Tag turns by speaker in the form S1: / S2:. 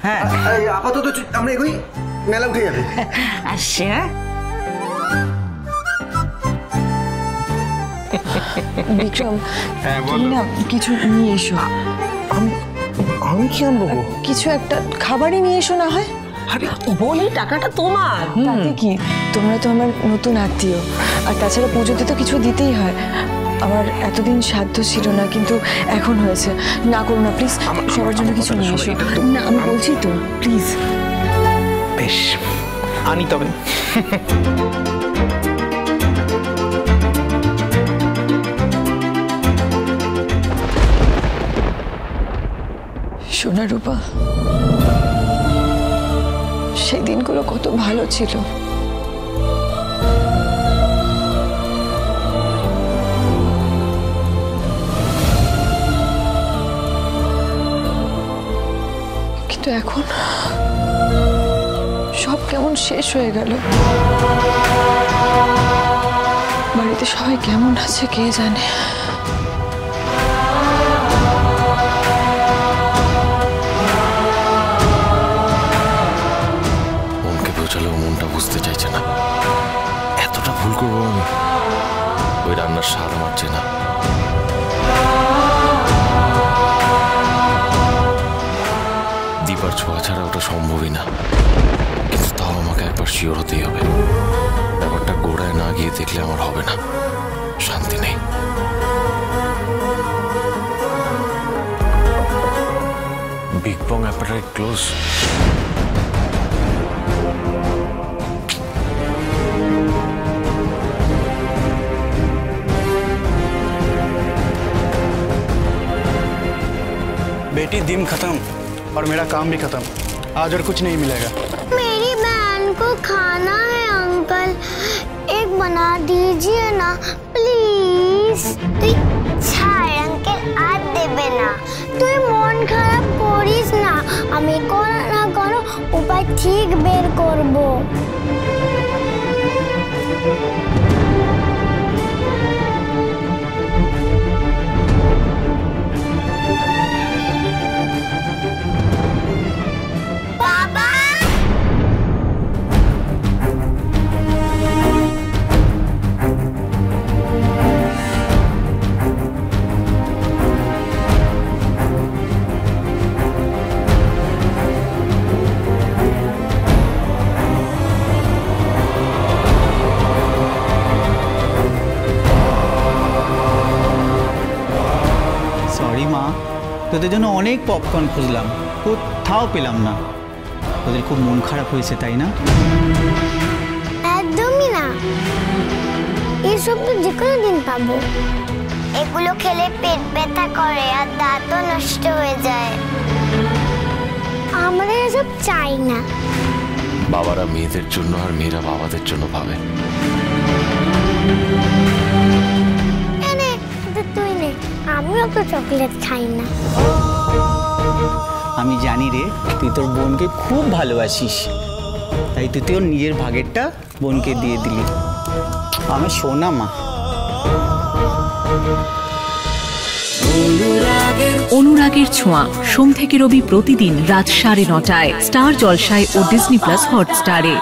S1: হ্যাঁ
S2: আপাতত আমরা এগোই, মেলা উঠে যাবে।
S3: আসছে
S4: বিক্রম, তুমি না কিছু নিয়ে এসো।
S2: আমি কি আনবো?
S4: কিছু একটা খাবারই নিয়ে এসো না হয়।
S3: বলি টাকাটা তোমার।
S4: তাতে কি, তোমরা তো আমার নতুন আত্মীয়, আর তাছাড়া পুজোতে তো কিছু দিতেই হয়। আমার এতদিন সাধ্য ছিল না, কিন্তু এখন হয়েছে। না করো না প্লিজ, সবার জন্য কিছু নিয়ে এসো না। আমি বলছি তো, প্লিজ।
S1: বেশ, আনি তবে।
S4: সোনা রূপা, সেই দিনগুলো কত ভালো ছিল। কিন্তু এখন সব কেমন শেষ হয়ে গেল। বাড়িতে সবাই কেমন আছে কে জানে।
S5: মনটা বুঝতে চাইছে না এতটা ভুল করবো আমি। ওই রান্নার স্বাদ আমার চেনা। দীপার ছোঁয়া ছাড়া ওটা সম্ভবই না, কিন্তু তাও আমাকে একবার শিওর হতেই হবে। ব্যাপারটা গোড়ায় না গিয়ে দেখলে আমার হবে না, শান্তি নেই। বিগ বং অ্যাপারেট ক্লোজ।
S6: बेटी दिन खत्म और मेरा काम भी खत्म। आज और कुछ नहीं मिलेगा।
S7: मेरी बहन को खाना है अंकल, एक बना दीजिए ना प्लीज। ছাড় अंकल, आज देबे ना। তুই মন খারাপ করিস না, আমি কোনো না কোনো উপায় ঠিক বের করব।
S1: তোদের জন্য অনেক পপকর্ন খুঁজলাম, কোথাও পেলাম না। তোদের খুব মন খারাপ হয়েছে তাই না?
S7: একদমই না, এসব তো যে কোনো দিন পাবো। এগুলো খেলে পেট ব্যথা করে আর দাঁতও নষ্ট হয়ে যায়। আমরা এসব চাই না।
S5: বাবারা মেয়েদের জন্য আর মেয়েরা বাবাদের জন্য ভাবে।
S7: তুই নে, আমিও তো চকলেট খাই না।
S1: আমি জানি রে, তুই তোর বোনকে খুব ভালোবাসিস, তাই তুই তোর নিজের ভাগেরটা বোনকে দিয়ে দিলি। আমার সোনা মা।
S8: অনুরাগের ছোঁয়া, সোম থেকে রবি প্রতিদিন রাত 9:30টায় স্টার জলসায় ও ডিজনি প্লাস হটস্টারে।